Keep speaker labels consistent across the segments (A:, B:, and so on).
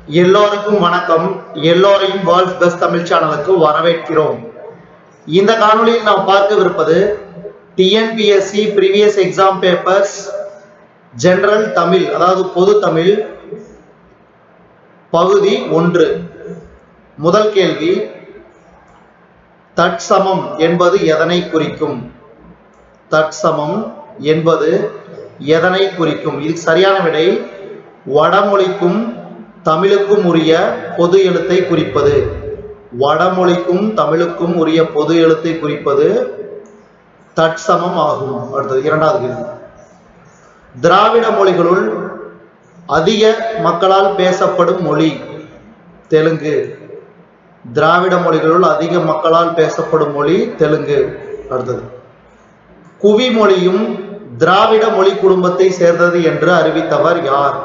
A: எல்லோருக்கும் வணக்கம். எல்லோரையும் வேர்ல்ட்ஸ் பெஸ்ட் தமிழ் சேனலுக்கு வரவேற்கிறோம். இந்த காணொளியில் நாம் பார்க்கவிருப்பது TNPSC previous exam papers general Tamil, அதாவது பொது தமிழ் பகுதி 1. முதல் கேள்வி, தற்சமம் என்பது எதனை குறிக்கும்? தற்சமம் என்பது எதனை குறிக்கும்? இதுக்கு சரியான விடை வடமொழிக்கும் தமிழுக்கும் உரிய பொது எழுத்தை குறிப்பது. வடமொழிக்கும் தமிழுக்கும் உரிய பொது எழுத்தை குறிப்பது தற்சமம் ஆகும். அடுத்தது இரண்டாவது கேள்வி, திராவிட மொழிகளுள் அதிக மக்களால் பேசப்படும் மொழி தெலுங்கு. திராவிட மொழிகளுள் அதிக மக்களால் பேசப்படும் மொழி தெலுங்கு. அடுத்தது, குவி மொழியும் திராவிட மொழி குடும்பத்தை சேர்ந்தது என்று அறிவித்தவர் யார்?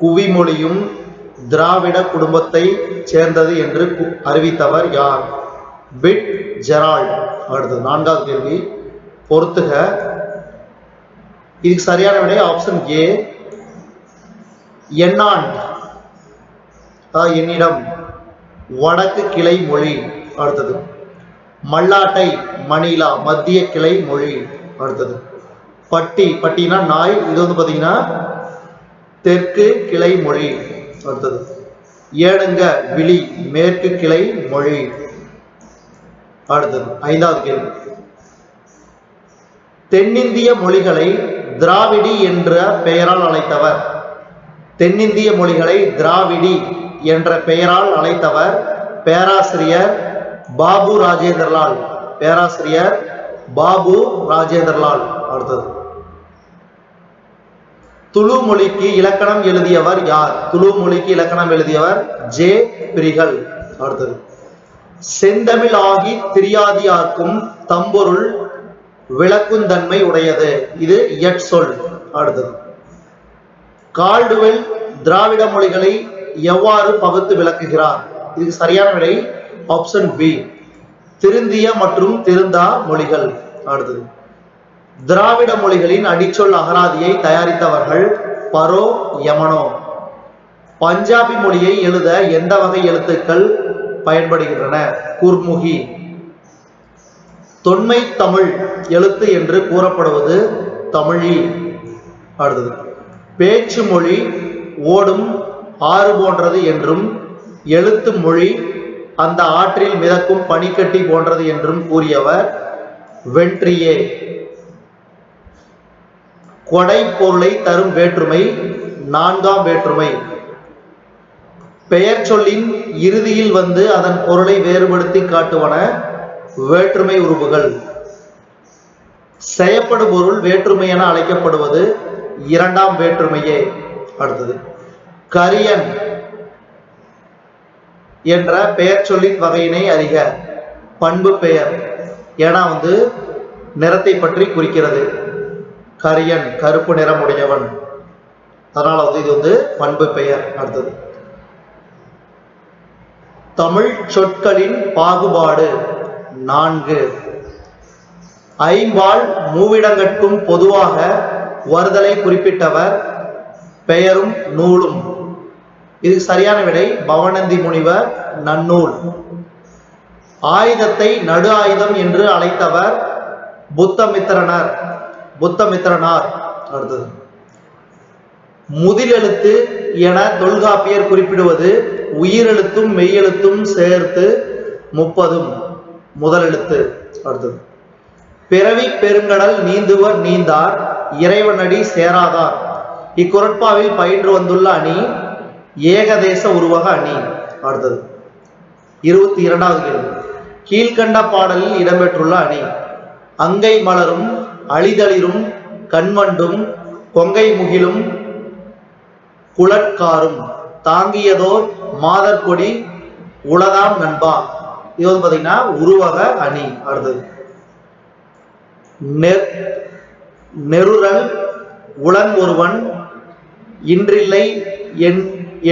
A: குவி மொழியும் திராவிட குடும்பத்தை சேர்ந்தது என்று அறிவித்தவர் யார்? Bit Gerald. அடுத்தது நான்காவது கேள்வி, பொறுத்துக. இதுக்கு சரியான விடை ஆப்ஷன் ஏ, எண்ணாண்ட், என்னிடம், வடக்கு கிளை மொழி. அடுத்தது, மல்லாட்டை, மணிலா, மத்திய கிளை மொழி. அடுத்தது, பட்டி, பட்டினா நாய், இது வந்து பார்த்தீங்கன்னா தெற்கு கிளை மொழி. அடுத்தது, ஏடுங்க, விழி, மேற்கு கிளை மொழி. அடுத்தது ஐந்தாவது கேள்வி, தென்னிந்திய மொழிகளை திராவிடி என்ற பெயரால் அழைத்தவர். தென்னிந்திய மொழிகளை திராவிடி என்ற பெயரால் அழைத்தவர் பேராசிரியர் பாபு ராஜேந்திரலால். பேராசிரியர் பாபு ராஜேந்திரலால். அடுத்தது, துளு மொழிக்கு இலக்கணம் எழுதியவர் யார்? துளு மொழிக்கு இலக்கணம் எழுதியவர் ஜே பிரிகல். அடுத்தது, செந்தமிழ் ஆகி திரியாதியார்க்கும் தம்பொருள் விளக்குந்தன்மை உடையது, இது இயற்சொல். அடுத்தது, கால்டுவெல் திராவிட மொழிகளை எவ்வாறு பகுத்து விளக்குகிறார்? இதுக்கு சரியான விடை ஆப்ஷன் பி, திருந்திய மற்றும் திருந்தா மொழிகள். அடுத்தது, திராவிட மொழிகளின் அடிச்சொல் அகராதியை தயாரித்தவர்கள் பரோ யமனோ. பஞ்சாபி மொழியை எழுத எந்த வகை எழுத்துக்கள் பயன்படுகின்றன? குர்முகி. தொன்மை தமிழ் எழுத்து என்று கூறப்படுவது தமிழி. அடுத்தது, பேச்சு மொழி ஓடும் ஆறு போன்றது என்றும், எழுத்து மொழி அந்த ஆற்றில் மிதக்கும் பனிக்கட்டி போன்றது என்றும் கூறியவர் வென்ட்ரியே. கொடை பொருளை தரும் வேற்றுமை நான்காம் வேற்றுமை. பெயர் சொல்லின் இறுதியில் வந்து அதன் பொருளை வேறுபடுத்தி காட்டுவன வேற்றுமை உருபுகள். செய்யப்படும் பொருள் வேற்றுமை என அழைக்கப்படுவது இரண்டாம் வேற்றுமையே. அடுத்தது, கரியன் என்ற பெயர் சொல்லின் வகையினை அறிக. பண்பு பெயர், ஏன்னா நிறத்தை பற்றி குறிக்கிறது. கரியன் கருப்பு நிறம் உடையவன், அதனால இது பண்பு பெயர். அடுத்தது, தமிழ் சொற்களின் பாகுபாடு 4. ஐம்பால் மூவிடங்கட்கும் பொதுவாக வருதலை குறிப்பிட்டவர் பெயரும் நூலும். இது சரியான விடை பவனந்தி முனிவர் நன்னூல். ஆயுதத்தை நடு ஆயுதம் என்று அழைத்தவர் புத்தமித்திரனார். அடுத்தது, முதலெழுத்து என தொல்காப்பியர் குறிப்பிடுவது உயிரெழுத்தும் மெய்யெழுத்தும் சேர்த்து 30 முதலெழுத்து. அடுத்தது, பிறவி பெருங்கடல் நீந்துவர் நீந்தார் இறைவனடி சேராதார். இக்குறட்பாவில் பயின்று வந்துள்ள அணி ஏகதேச உருவக அணி. அடுத்தது 22வது கேள்வி, கீழ்கண்ட பாடலில் இடம்பெற்றுள்ள அணி அங்கை மலரும் அழிதளிரும் கண்வண்டும் கொங்கை முகிலும் குளற்காரும் தாங்கியதோர் மாதர்கொடி உளதாம் நண்பா. இது பார்த்தீங்கன்னா உருவக அணி. அடுத்தது, நெருரல் உளன் ஒருவன் இன்றில்லை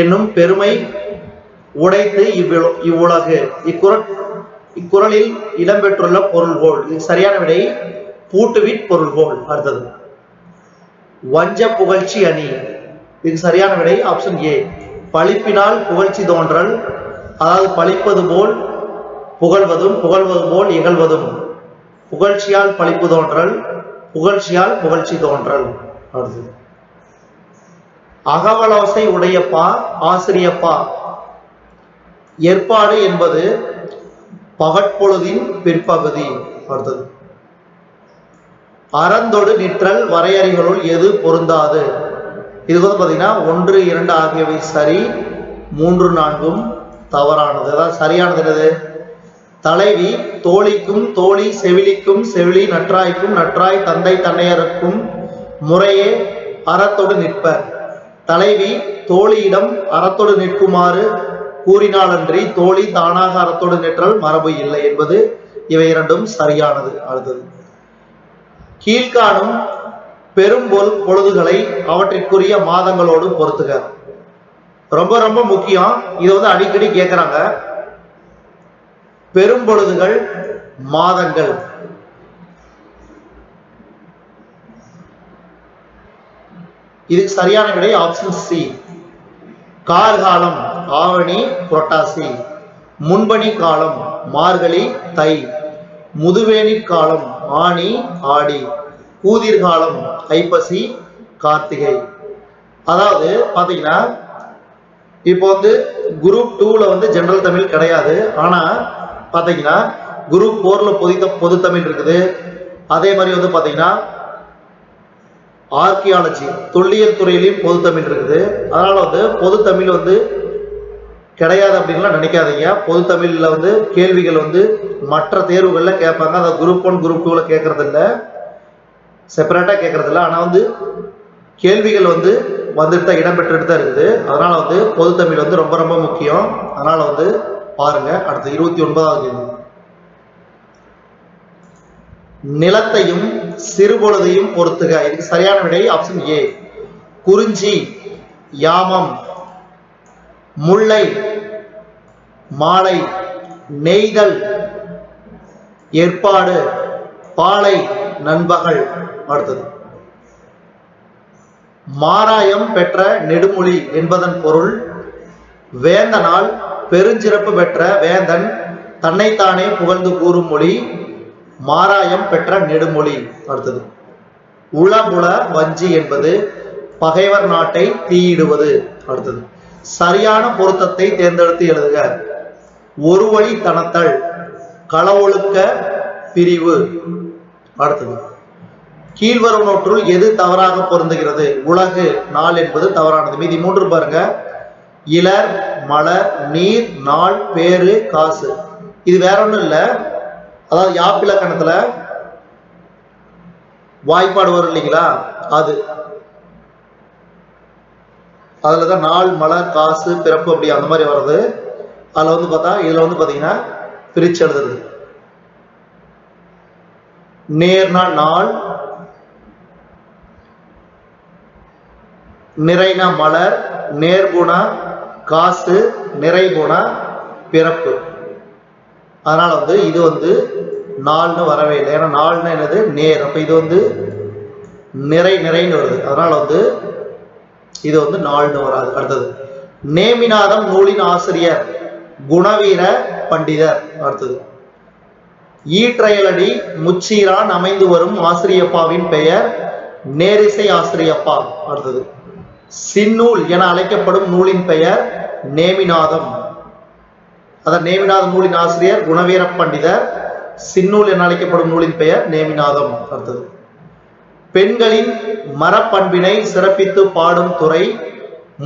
A: என்னும் பெருமை உடைத்து இவ்வுலகு. இக்குறளில் இடம்பெற்றுள்ள பொருள்கோள். இது சரியான விடை பூட்டுவிட் பொருள்கோள். அடுத்தது, வஞ்ச புகழ்ச்சி அணி. இதுக்கு சரியான விடை ஆப்ஷன் ஏ, பழிப்பினால் புகழ்ச்சி தோன்றல், அதாவது பழிப்பது போல் புகழ்வதும் புகழ்வது போல் இகழ்வதும். புகழ்ச்சியால் பழிப்பு தோன்றல், புகழ்ச்சியால் புகழ்ச்சி தோன்றல். அடுத்தது அகவலோசை உடையப்பா ஆசிரியப்பா. ஏற்பாடு என்பது பகற்பொழுதின் பிற்பகுதி. அடுத்தது அறந்தொடு நிற்றல் வரையறைகளுள் எது பொருந்தாது. இது வந்து பார்த்தீங்கன்னா 1, 2 ஆகியவை சரி, 3, 4 தவறானது. அதாவது சரியானது என்னது? தலைவி தோழிக்கும் தோழி செவிலிக்கும் செவிலி நற்றாய்க்கும் நற்றாய் தந்தை தன்னையருக்கும் முறையே அறத்தொடு நிற்பர். தலைவி தோழியிடம் அறத்தொடு நிற்குமாறு கூறினாலன்றி தோழி தானாக அறத்தொடு நிற்றல் மரபு இல்லை என்பது இவை இரண்டும் சரியானது. அடுத்தது கீழ்காணும் பெரும் பொழுதுகளை அவற்றிற்குரிய மாதங்களோடு பொருத்துக. ரொம்ப ரொம்ப முக்கியம், இது வந்து அடிக்கடி கேட்கிறாங்க. பெரும் பொழுதுகள் மாதங்கள். இதுக்கு சரியான விடை ஆப்ஷன் சி. கார்காலம் ஆவணி புரட்டாசி, முன்பனி காலம் மார்கழி தை, முதுவேணி காலம் ஆனி ஆடி, கூதிர்காலம் ஐப்பசி கார்த்திகை. அதாவது பாத்தீங்கன்னா இப்போ வந்து குரூப் 2ல வந்து ஜெனரல் தமிழ் கிடையாது. ஆனா பாத்தீங்கன்னா குரூப் 4ல பொது தமிழ் இருக்குது. அதே மாதிரி வந்து பாத்தீங்கன்னா ஆர்கியாலஜி தொல்லியல் துறையிலையும் பொது தமிழ் இருக்குது. அதனால வந்து பொது தமிழ் வந்து கிடையாது அப்படின்லாம் நினைக்காதீங்க. பொது தமிழ்ல வந்து கேள்விகள் வந்து மற்ற தேர்வுகள்ல கேட்பாங்க. அதை குரூப் 1 குரூப் 2ல கேட்கறது இல்லை, செப்பரேட்டா கேட்கறது இல்லை. ஆனா வந்து கேள்விகள் வந்து வந்துட்டு தான் இடம்பெற்றுட்டு தான் இருக்குது. அதனால வந்து பொது தமிழ் வந்து ரொம்ப ரொம்ப முக்கியம். அதனால வந்து பாருங்க. அடுத்து 29வது கேள்வி. நிலத்தையும் சிறுபொழுதையும் பொறுத்துக. இதுக்கு சரியான விடை ஆப்ஷன் ஏ. குறிஞ்சி, யாமம், முல்லை, மாலை, நெய்தல், ஏற்பாடு, பாலை, நண்பகல். அடுத்தது மாராயம் பெற்ற நெடுமொழி என்பதன் பொருள் வேந்தனால் பெருஞ்சிறப்பு பெற்ற வேந்தன் தன்னைத்தானே புகழ்ந்து கூறும் மொழி மாராயம் பெற்ற நெடுமொழி. அடுத்தது உளமுள வஞ்சி என்பது பகைவர் நாட்டை தீயிடுவது. அடுத்தது சரியான பொருத்தத்தை தேர்ந்தெடுத்து எழுதுக. ஒரு வழி தனத்தல், களவொழுக்க பிரிவு. அடுத்தது கீழ்வருவனொற்றுள் எது தவறாக பொருந்துகிறது? உலகு நாள் என்பது தவறானது. மீதி 3 பாருங்க. இலர், மலர், நீர், நாள், பேரு, காசு. இது வேற ஒண்ணும் இல்ல. அதாவது யாப்பிலக்கணத்துல வாய்ப்பாடு வரும் இல்லைங்களா, அதுலதான் நாள், மலர், காசு, பிறப்பு அப்படி அந்த மாதிரி வருது. அதுல வந்து பார்த்தா இதுல வந்து பாத்தீங்கன்னா பிரிச்சு எழுதுறது. நேர்னா நாள், நிறைனா மலர், நேர்குணா காசு, நிறைகுணா பிறப்பு. அதனால வந்து இது வந்து நாள்னு வரவே இல்லை. ஏன்னா நாள்னு என்னது நேர். அப்ப இது வந்து நிறைன்னு வருது. அதனால வந்து இது வந்து நாள்னு வராது. அடுத்தது நேமிநாதம் நூலின் ஆசிரியர் குணவீர பண்டிதர். அடுத்தது ஈற்றையலடி முச்சீரான் அமைந்து வரும் ஆசிரியப்பாவின் பெயர் நேரிசை ஆசிரியப்பா. அடுத்தது சின்னூல் என அழைக்கப்படும் நூலின் பெயர் நேமிநாதம். அதான் நேமிநாதம் நூலின் ஆசிரியர் குணவீர பண்டிதர், சின்னூல் என அழைக்கப்படும் நூலின் பெயர் நேமிநாதம். அடுத்தது பெண்களின் மரப்பண்பினை சிறப்பித்து பாடும் துறை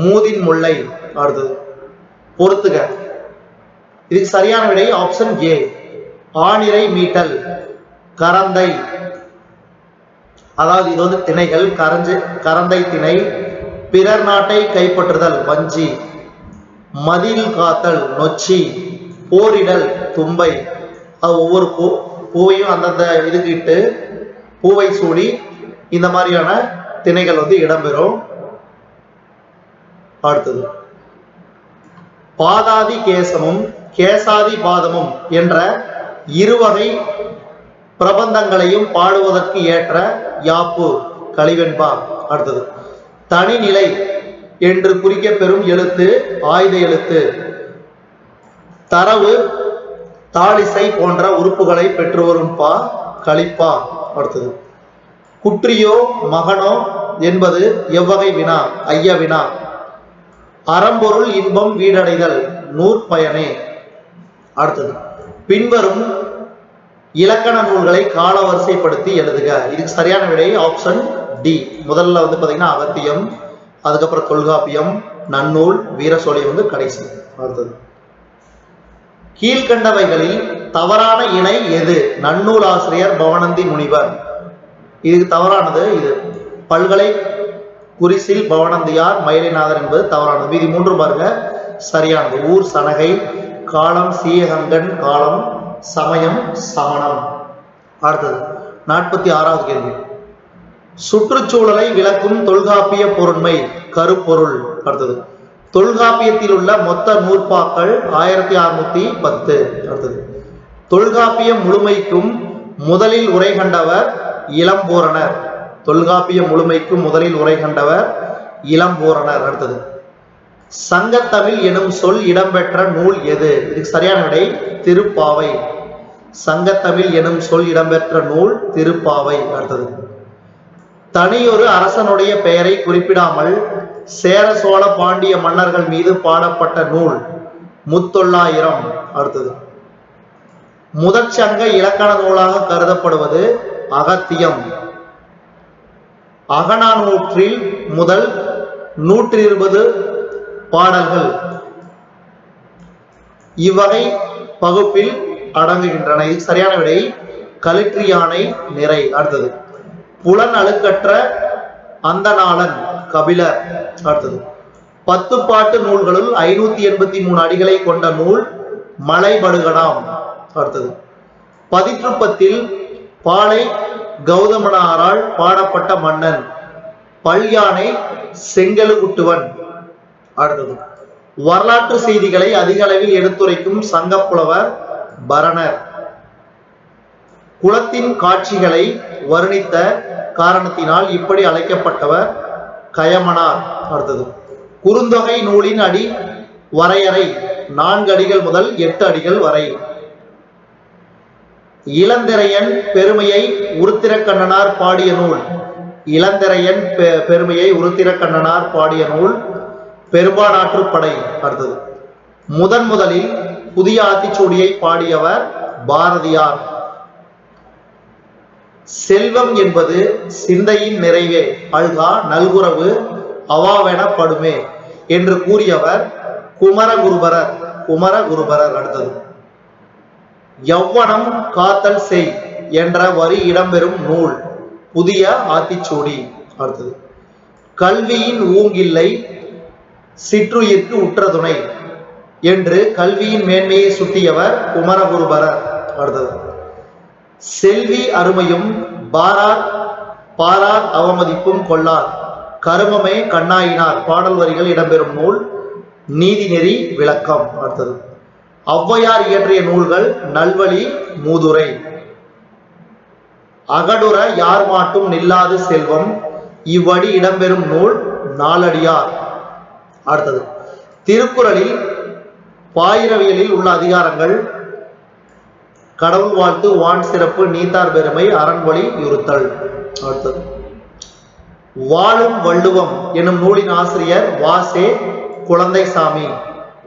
A: மூதின் முல்லை. அடுத்தது பொறுத்துக. இதுக்கு சரியான விடை ஆப்ஷன் ஏ. ஆணிரை மீட்டல், கரந்தை. அதாவது இது வந்து திணைகள். கரந்தை திணை. பிறர் நாட்டை கைப்பற்றுதல் வஞ்சி, மதில் காத்தல் நொச்சி, போரிடல் தும்பை. அது ஒவ்வொரு பூவையும் அந்தந்த இதுக்கு இட்டு பூவை சூடி இந்த மாதிரியான திணைகள் வந்து இடம்பெறும். அடுத்தது பாதாதி கேசமும் கேசாதி பாதமும் என்ற இருவகை பிரபந்தங்களையும் பாடுவதற்கு ஏற்ற யாப்பு கலிவெண்பா. அடுத்தது தனிநிலை என்று குறிக்க பெறும் எழுத்து ஆயுத எழுத்து. தரவு தாளிசை போன்ற உறுப்புகளை பெற்று வரும் பா கலிப்பா. அடுத்தது குற்றியோ மகனோ என்பது எவ்வகை வினா? ஐய வினா. அறம்பொருள் இன்பம் வீடடைதல் நூற்பயனே. அடுத்தது பின்வரும் இலக்கண நூல்களை காலவரிசைப்படுத்தி எழுதுக. இதுக்கு சரியான விடை ஆப்ஷன் டி. முதல்ல பாத்தீங்கன்னா அகத்தியம், அதுக்கப்புறம் தொல்காப்பியம், நன்னூல், வீரசோழியம் கடைசி. அடுத்தது கீழ்கண்டவைகளில் தவறான இணை எது? நன்னூல் ஆசிரியர் பவனந்தி முனிவர். இதுக்கு தவறானது இது. பல்கலை குறிசில் பவனந்தியார் மயிலைநாதர் என்பது தவறானது. மீதி மூன்று பாருங்க சரியானது. ஊர் சனகை, காலம் சீயகங்கன் காலம், சமயம் சமணம். அடுத்தது 46வது கேள்வி. சுற்றுச்சூழலை விளக்கும் தொல்காப்பிய பொருண்மை கருப்பொருள். அடுத்தது தொல்காப்பியத்தில் உள்ள மொத்த நூற்பாக்கள் 1610. அடுத்தது தொல்காப்பியம் முழுமைக்கும் முதலில் உரை கண்டவர் இளம்பூரணர். தொல்காப்பியம் முழுமைக்கும் முதலில் உரை கண்டவர் இளம்பூரணர். அடுத்தது சங்கத்தமிழ் எனும் சொல் இடம்பெற்ற நூல் எது? இதுக்கு சரியான விடை திருப்பாவை. சங்கத்தமிழ் எனும் சொல் இடம்பெற்ற நூல் திருப்பாவை. அடுத்தது தனியொரு அரசனுடைய பெயரை குறிப்பிடாமல் சேர சோழ பாண்டிய மன்னர்கள் மீது பாடப்பட்ட நூல் முத்தொள்ளாயிரம். அடுத்தது முதற்சங்க இலக்கண நூலாக கருதப்படுவது அகத்தியம். அகநானூற்றில் முதல் 120 பாடல்கள் இவ்வகை பகுப்பில் அடங்குகின்றன. இது சரியான விடை களிற்றியானை நிறை. அடுத்தது புலன் அழுக்கற்ற அந்தநாளன் கபிலர். அடுத்தது 10 பாட்டு நூல்களுள் 583 அடிகளை கொண்ட நூல் மலைபடுகடாம். அடுத்தது பதிற்றுப்பத்தில் பாலை கௌதமனாரால் பாடப்பட்ட மன்னன் பல்யானை செங்கழுகுட்டுவன். அடுத்தது வரலாற்று செய்திகளை அதிக அளவில் எடுத்துரைக்கும் சங்கப்புலவர் பரணர். குளத்தின் காட்சிகளை வர்ணித்த காரணத்தினால் இப்படி அழைக்கப்பட்டவர் கயமனார். அடுத்தது குறுந்தொகை நூலின் அடி வரையறை 4 அடிகள் முதல் 8 அடிகள் வரை. இளந்திரையன் பெருமையை உருத்திரக்கண்ணனார் பாடிய நூல். இளந்திரையன் பெருமையை உருத்திரக்கண்ணனார் பாடிய நூல் பெரும்பானாற்று படை. அடுத்தது முதலில் புதிய ஆத்திச்சூடியை பாடியவர் பாரதியார். செல்வம் என்பது சிந்தையின் நிறைவே, அல்கா நல்குறவு அவாவெனப்படுமே என்று கூறியவர் குமரகுருபரர். குமரகுருபரர். அடுத்தது யவ்வனம் காத்தல் செய் என்ற வரி இடம்பெறும் நூல் புதிய ஆத்திச்சூடி. அடுத்தது கல்வியின் ஊங்கில்லை சிற்றுயிர்க்கு உற்ற துணை என்று கல்வியின் மேன்மையை சுட்டியவர் குமரகுருபரர். அடுத்தது செல்வி அருமையும் பாரார் அவமதிப்பும் கொள்ளார் கருமமே கண்ணாயினார் பாடல் வரிகள் இடம்பெறும் நூல் நீதிநெறி விளக்கம். அடுத்தது ஔவையார் இயற்றிய நூல்கள் நல்வழி, மூதுரை. அகடுற யார் மாட்டும் நில்லாது செல்வம் இவ்வடி இடம்பெறும் நூல் நாலடியார். அடுத்தது திருக்குறளில் பாயிரவியலில் உள்ள அதிகாரங்கள் கடவுள் வாழ்த்து, வான் சிறப்பு, நீத்தார் பெருமை, அறன்வழி இருத்தல். அடுத்தது வாழும் வள்ளுவம் எனும் நூலின் ஆசிரியர் வாசே குழந்தைசாமி.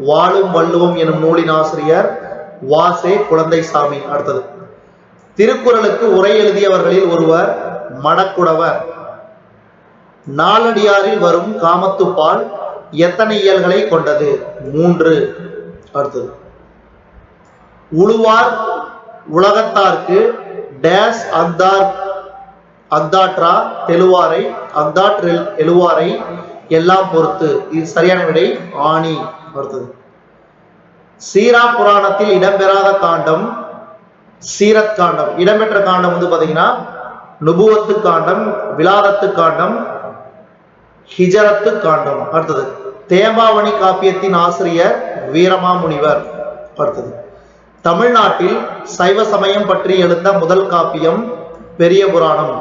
A: வாழும் வள்ளுவம் எனும் நூலின் ஆசிரியர் வாசே குழந்தைசாமி. அடுத்தது திருக்குறளுக்கு உரை எழுதியவர்களில் ஒருவர் மடக்குடவர். நாலடியாரில் வரும் காமத்துப்பால் எத்தனை இயல்களை கொண்டது? 3. அடுத்தது உழுவார் உலகத்தார்க்கு டேஸ் அக்தாட்ரா தெழுவாரை அக்தாட் எழுவாரை எல்லாம் பொறுத்து. இது சரியான விடை ஆணி. அடுத்தது சீரா புராணத்தில் இடம்பெறாத காண்டம் சீரத் காண்டம். இடம்பெற்ற காண்டம் பாத்தீங்கன்னா நுபுவத்து காண்டம், விலாதத்து காண்டம், ஹிஜரத்து காண்டம். அடுத்தது தேம்பாவணி காப்பியத்தின் ஆசிரியர் வீரமாமுனிவர். அடுத்தது தமிழ்நாட்டில் சைவ சமயம் பற்றி எழுந்த முதல் காப்பியம் பெரிய புராணம்.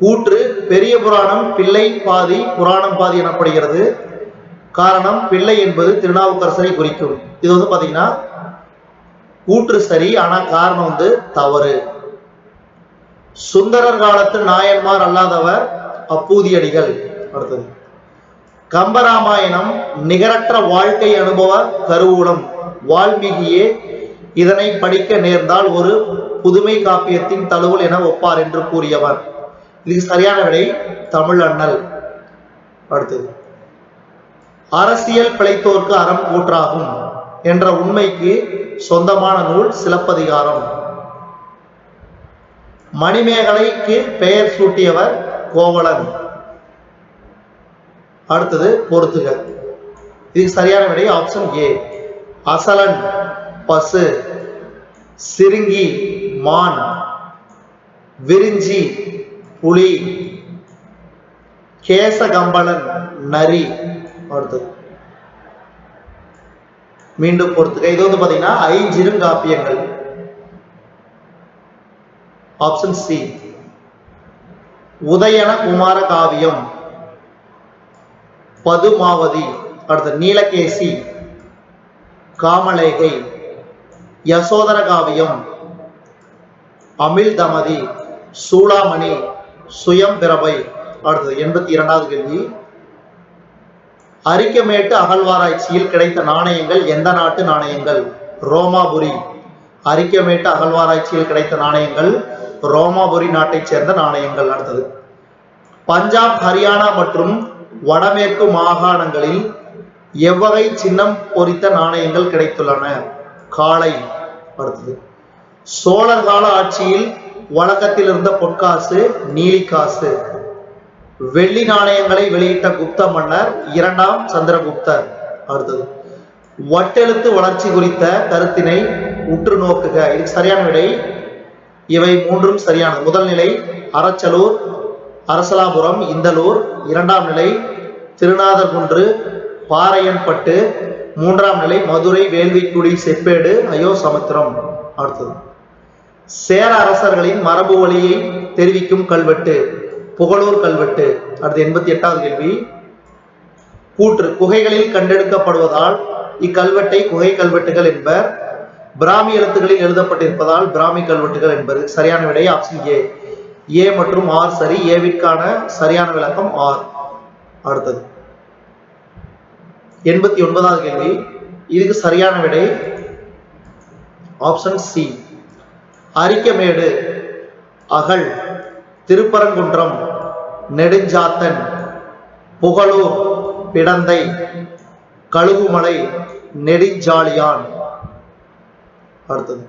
A: கூற்று பெரிய புராணம் பிள்ளை பாதி புராணம் பாதி எனப்படுகிறது. காரணம் பிள்ளை என்பது திருநாவுக்கரசரை குறிக்கும். இது பாத்தீங்கன்னா கூற்று சரி, ஆனா காரணம் தவறு. சுந்தரர் காலத்து நாயன்மார் அல்லாதவர் அப்பூதியடிகள். அடுத்தது கம்பராமாயணம் நிகரற்ற வாழ்க்கை அனுபவ கருவூலம். வால்மீகியே இதனை படிக்க நேர்ந்தால் ஒரு புதுமை காப்பியத்தின் தழுவல் என ஒப்பார் என்று கூறியவர். இதுக்கு சரியான விடை தமிழ் அண்ணல். அடுத்தது அரசியல் பிழைத்தோர்க்கு அறம் கூற்றாகும் என்ற உண்மைக்கு சொந்தமான நூல் சிலப்பதிகாரம். மணிமேகலைக்கு பெயர் சூட்டியவர் கோவலன். அடுத்தது பொறுத்துக. இதுக்கு சரியான விடை ஆப்ஷன் ஏ. அசலன் பசு, சிறுங்கி மான், விரிஞ்சி புலி, கேசகம்பளன் நரி. அடுத்தது மீண்டும் பொறுத்துக. இது பாத்தீங்கன்னா ஐஞ்சிறுகாப்பியங்கள். Option C. உதயன குமார காவியம், பதுமாவதி, அடுத்த நீலகேசி, காமலேகை, யசோதர காவியம், அமிழ்தமதி, சூளாமணி, சுயம்பிரபை. அடுத்தது 82வது கேள்வி. அரிக்கமேட்டு அகழ்வாராய்ச்சியில் கிடைத்த நாணயங்கள் எந்த நாட்டு நாணயங்கள்? ரோமாபுரி. அரிக்கமேட்டு அகழ்வாராய்ச்சியில் கிடைத்த நாணயங்கள் ரோமாபுரி நாட்டைச் சேர்ந்த நாணயங்கள். அடுத்தது பஞ்சாப், ஹரியானா மற்றும் வடமேற்கு மாகாணங்களில் எவ்வகை சின்னம் பொறித்த நாணயங்கள் கிடைத்துள்ளன? காளை. அடுத்தது சோழர் கால ஆட்சியில் வழக்கத்தில் இருந்த பொற்காசு நீலிக்காசு. வெள்ளி நாணயங்களை வெளியிட்ட குப்த மன்னர் 2ஆம் சந்திரகுப்தர். அடுத்தது வட்டெழுத்து வளர்ச்சி குறித்த கருத்தினை உற்று நோக்குக. இதுக்கு சரியான விடை இவை மூன்றும் சரியானது. முதல் நிலை அரச்சலூர், அரசலாபுரம், இந்தலூர். 2ஆம் நிலை திருநாதர்குன்று, பாறையன்பட்டு. 3ஆம் நிலை மதுரை, வேள்விக்குடி, செப்பேடு, அயோசமுத்திரம். அடுத்தது சேர அரசர்களின் மரபு வழியை தெரிவிக்கும் கல்வெட்டு புகழூர் கல்வெட்டு. அடுத்து 88வது கேள்வி. கூற்று குகைகளில் கண்டெடுக்கப்படுவதால் இக்கல்வெட்டை குகை கல்வெட்டுகள் என்பர். பிராமி எழுத்துக்களில் எழுதப்பட்டிருப்பதால் பிராமி கல்வெட்டுகள் என்பது. சரியான விடை ஆப்ஷன் ஏ. ஏ மற்றும் ஆர் சரி. ஏவிற்கான சரியான விளக்கம் ஆர். அடுத்தது 89வது கேள்வி. இதுக்கு சரியான விடை ஆப்ஷன் சி. அரிக்கமேடு, அகழ், திருப்பரங்குன்றம், நெடுஞ்சாத்தன், புகழூர், பிடந்தை, கழுகுமலை, நெடுஞ்சாலியான். அடுத்தது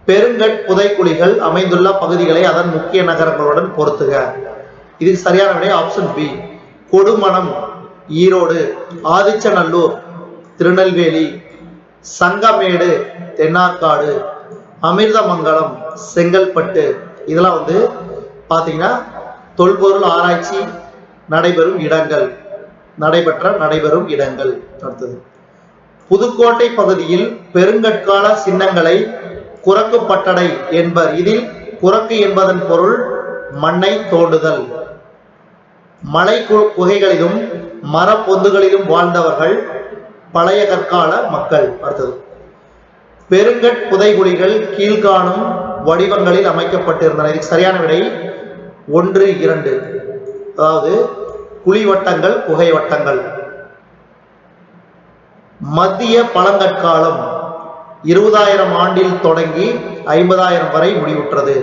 A: பெருங்கட் புதைக்குழிகள் அமைந்துள்ள பகுதிகளை அதன் முக்கிய நகரங்களுடன் பொறுத்துக. இதுக்கு சரியான விடை ஆப்ஷன் பி. கொடுமணம் ஈரோடு, ஆதிச்சநல்லூர் திருநெல்வேலி, சங்கமேடு தென்னார்காடு, அமிர்தமங்கலம் செங்கல்பட்டு. இதெல்லாம் பாத்தீங்கன்னா தொல்பொருள் ஆராய்ச்சி நடைபெறும் இடங்கள். அடுத்தது புதுக்கோட்டை பகுதியில் பெருங்கற்கால சின்னங்களை குரக்கு பட்டடை என்பர். இதில் குரக்கு என்பதன் பொருள் மண்ணை தோண்டுதல். மலை குகைகளிலும் மரப்பொந்துகளிலும் வாழ்ந்தவர்கள் பழைய கற்கால மக்கள். அடுத்தது பெருங்கட் புதைகுழிகள் கீழ்காணும் வடிவங்களில் அமைக்கப்பட்டிருந்தன. இதுக்கு சரியான விடை 1, 2. அதாவது குழிவட்டங்கள், குகை வட்டங்கள். மத்திய பழங்கற்காலம் 20,000 ஆண்டில் தொடங்கி 50,000 வரை முடிவுற்றது.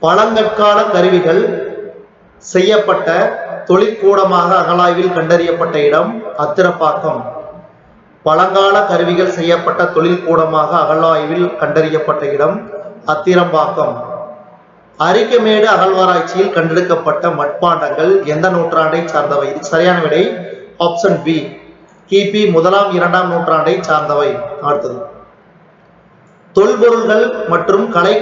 A: பழங்கற்கால கருவிகள் செய்யப்பட்ட தொழிற்கூடமாக அகழாய்வில் கண்டறியப்பட்ட இடம் அத்திரப்பாக்கம். பழங்கால கருவிகள் செய்யப்பட்ட தொழிற்கூடமாக அகழாய்வில் கண்டறியப்பட்ட இடம் அத்திரம்பாக்கம். அரிக்கமேடு அகழ்வாராய்ச்சியில் கண்டெடுக்கப்பட்ட மட்பாண்டங்கள் எந்த நூற்றாண்டை சார்ந்தவை? இதுக்கு சரியான விடை ஆப்ஷன் பி. கிபி 1ஆம் 2ஆம் நூற்றாண்டை சார்ந்தவை. அடுத்தது தொல்பொருள்கள் மற்றும் கலை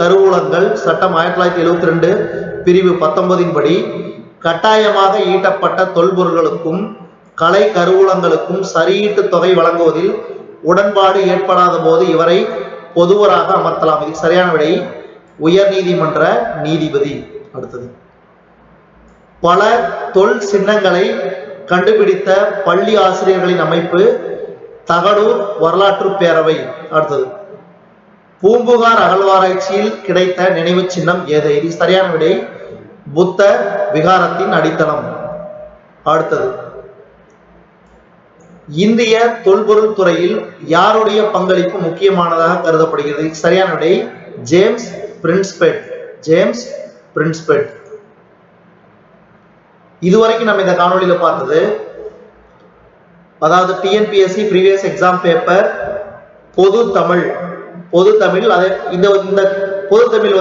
A: கருவூலங்கள் சட்டம் 1972 பிரிவு 19 படி கட்டாயமாக ஈட்டப்பட்ட தொல்பொருள்களுக்கும் கலை கருவூலங்களுக்கும் சரியீட்டு தொகை வழங்குவதில் உடன்பாடு ஏற்படாத போது இவரை பொதுவராக அமர்த்தலாம். இதுக்கு சரியான விடை உயர் நீதிமன்ற நீதிபதி. அடுத்தது பல தொல் சின்னங்களை கண்டுபிடித்த பள்ளி ஆசிரியர்களின் அமைப்பு தகடூர் வரலாற்று பேரவை. அடுத்தது பூம்புகார் அகழ்வாராய்ச்சியில் கிடைத்த நினைவு சின்னம் ஏது? இது சரியான விடை புத்த விகாரத்தின் அடித்தளம். அடுத்தது இந்திய தொல்பொருள் துறையில் யாருடைய பங்களிப்பு முக்கியமானதாக கருதப்படுகிறது? சரியான விடை ஜேம்ஸ் பிரின்ஸ்பெட். ஜேம்ஸ் பிரின்ஸ்பெட். இதுவரைக்கும் நம்ம இந்த காணொலியில பார்த்தது அதாவது டிஎன்பிஎஸ்சி ப்ரீவியஸ் எக்ஸாம் பேப்பர் பொது தமிழ். அதே இந்த பொது தமிழ்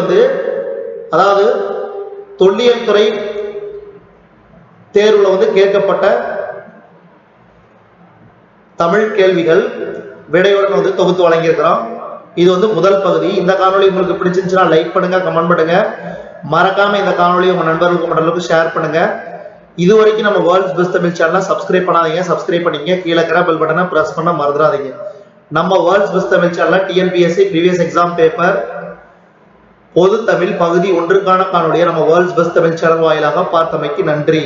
A: அதாவது தொல்லியல் துறை தேர்வுல கேட்கப்பட்ட தமிழ் கேள்விகள் விடையுடன் தொகுத்து வழங்கியிருக்கிறோம். இது முதல் பகுதி. இந்த காணொலி உங்களுக்கு பிடிச்சிருந்துச்சுன்னா லைக் பண்ணுங்க, கமெண்ட் பண்ணுங்க. மறக்காம இந்த காணொலியை உங்க நண்பர்களுக்கு மற்றவர்களுக்கு ஷேர் பண்ணுங்க. இது வரைக்கும் நம்ம வேர்ல்ட்ஸ் பெஸ்ட் தமிழ் சேனலை சப்ஸ்கிரைப் பண்ணாதீங்க, சப்ஸ்கிரைப் பண்ணிங்க. கீழே இருக்கிற பெல் பட்டனை பிரஸ் பண்ண மறந்துடாதீங்க. நம்ம வேர்ல்ட்ஸ் பெஸ்ட் தமிழ் சேனல்ல டிஎன்பிஎஸ்சி ப்ரீவியஸ் எக்ஸாம் பேப்பர் பொது தமிழ் பகுதி 1க்கான காணொலியை நம்ம வேர்ல்ட்ஸ் பெஸ்ட் தமிழ் சேனல் வாயிலாக பார்த்தமைக்கு நன்றி.